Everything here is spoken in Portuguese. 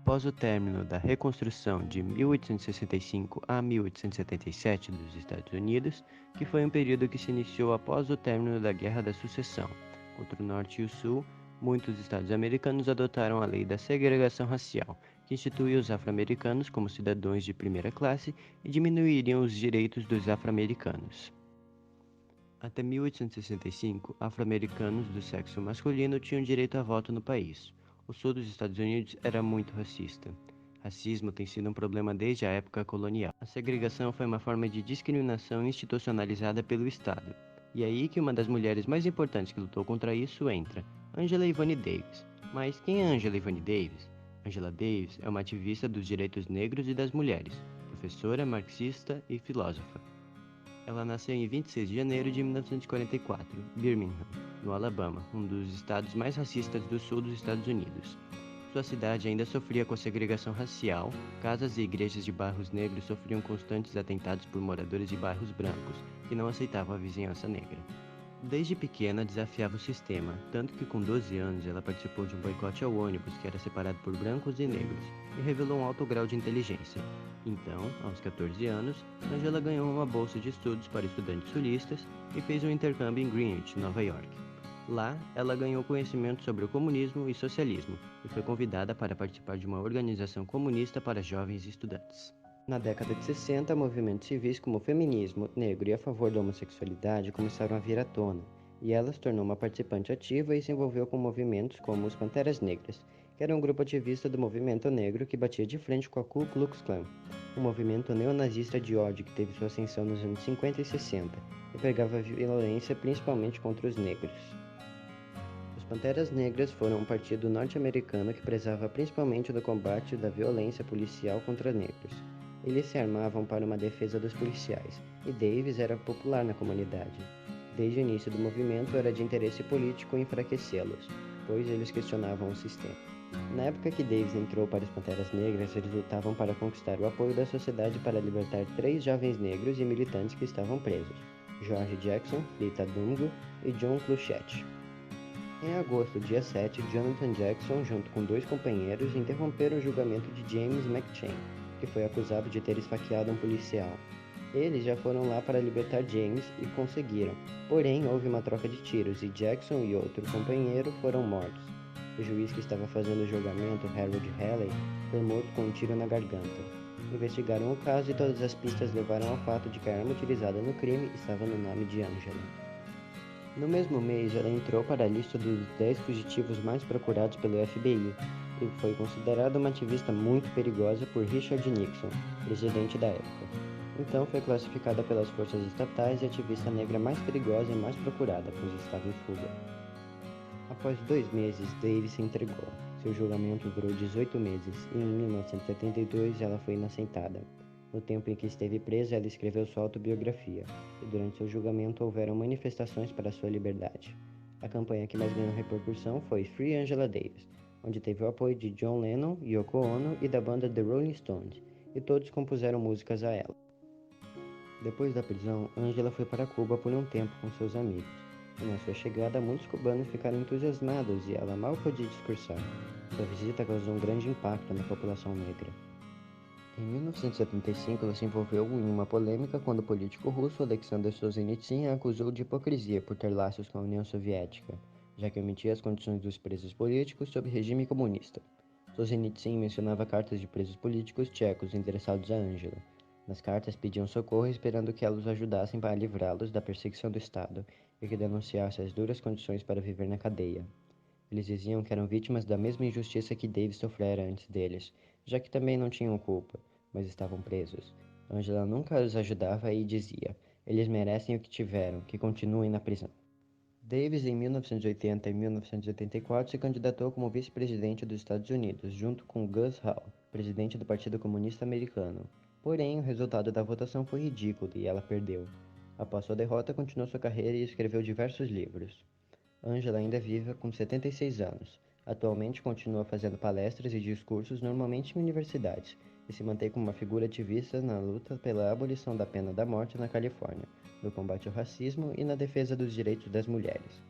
Após o término da Reconstrução de 1865 a 1877 dos Estados Unidos, que foi um período que se iniciou após o término da Guerra da Sucessão contra o Norte e o Sul, muitos estados americanos adotaram a Lei da Segregação Racial, que instituía os afro-americanos como cidadãos de primeira classe e diminuiriam os direitos dos afro-americanos. Até 1865, afro-americanos do sexo masculino tinham direito a voto no país. O sul dos Estados Unidos era muito racista. Racismo tem sido um problema desde a época colonial. A segregação foi uma forma de discriminação institucionalizada pelo Estado. E é aí que uma das mulheres mais importantes que lutou contra isso entra, Angela Ivane Davis. Mas quem é Angela Ivane Davis? Angela Davis é uma ativista dos direitos negros e das mulheres, professora, marxista e filósofa. Ela nasceu em 26 de janeiro de 1944, Birmingham, no Alabama, um dos estados mais racistas do sul dos Estados Unidos. Sua cidade ainda sofria com segregação racial, casas e igrejas de bairros negros sofriam constantes atentados por moradores de bairros brancos, que não aceitavam a vizinhança negra. Desde pequena desafiava o sistema, tanto que com 12 anos ela participou de um boicote ao ônibus que era separado por brancos e negros, e revelou um alto grau de inteligência. Então, aos 14 anos, Angela ganhou uma bolsa de estudos para estudantes sulistas e fez um intercâmbio em Greenwich, Nova York. Lá, ela ganhou conhecimento sobre o comunismo e socialismo e foi convidada para participar de uma organização comunista para jovens estudantes. Na década de 60, movimentos civis como o feminismo negro e a favor da homossexualidade começaram a vir à tona, e ela se tornou uma participante ativa e se envolveu com movimentos como os Panteras Negras, que era um grupo ativista do movimento negro que batia de frente com a Ku Klux Klan, um movimento neonazista de ódio que teve sua ascensão nos anos 50 e 60 e pregava violência principalmente contra os negros. Os Panteras Negras foram um partido norte-americano que prezava principalmente no combate da violência policial contra negros. Eles se armavam para uma defesa dos policiais, e Davis era popular na comunidade. Desde o início do movimento era de interesse político enfraquecê-los, pois eles questionavam o sistema. Na época que Davis entrou para as Panteras Negras, eles lutavam para conquistar o apoio da sociedade para libertar 3 jovens negros e militantes que estavam presos, George Jackson, Lita Dungo e John Clutchette. Em agosto, dia 7, Jonathan Jackson, junto com 2 companheiros, interromperam o julgamento de James McChain, que foi acusado de ter esfaqueado um policial. Eles já foram lá para libertar James e conseguiram, porém houve uma troca de tiros e Jackson e outro companheiro foram mortos. O juiz que estava fazendo o julgamento, Harold Halley, foi morto com um tiro na garganta. Investigaram o caso e todas as pistas levaram ao fato de que a arma utilizada no crime estava no nome de Angela. No mesmo mês, ela entrou para a lista dos 10 fugitivos mais procurados pelo FBI e foi considerada uma ativista muito perigosa por Richard Nixon, presidente da época. Então foi classificada pelas forças estatais e ativista negra mais perigosa e mais procurada, pois estava em fuga. Após 2 meses, Davis se entregou. Seu julgamento durou 18 meses e em 1972 ela foi inocentada. No tempo em que esteve presa, ela escreveu sua autobiografia, e durante seu julgamento houveram manifestações para sua liberdade. A campanha que mais ganhou repercussão foi Free Angela Davis, onde teve o apoio de John Lennon, Yoko Ono e da banda The Rolling Stones, e todos compuseram músicas a ela. Depois da prisão, Angela foi para Cuba por um tempo com seus amigos, e na sua chegada muitos cubanos ficaram entusiasmados e ela mal podia discursar. Sua visita causou um grande impacto na população negra. Em 1975, ela se envolveu em uma polêmica quando o político russo Alexander Solzhenitsyn a acusou de hipocrisia por ter laços com a União Soviética, já que omitia as condições dos presos políticos sob regime comunista. Solzhenitsyn mencionava cartas de presos políticos tchecos endereçados a Angela. Nas cartas pediam socorro esperando que ela os ajudassem para livrá-los da perseguição do Estado e que denunciasse as duras condições para viver na cadeia. Eles diziam que eram vítimas da mesma injustiça que Davis sofrera antes deles, já que também não tinham culpa, mas estavam presos. Angela nunca os ajudava e dizia: eles merecem o que tiveram, que continuem na prisão. Davis, em 1980 e 1984, se candidatou como vice-presidente dos Estados Unidos, junto com Gus Hall, presidente do Partido Comunista Americano. Porém, o resultado da votação foi ridículo e ela perdeu. Após sua derrota, continuou sua carreira e escreveu diversos livros. Angela ainda é viva com 76 anos. Atualmente continua fazendo palestras e discursos normalmente em universidades e se mantém como uma figura ativista na luta pela abolição da pena da morte na Califórnia, no combate ao racismo e na defesa dos direitos das mulheres.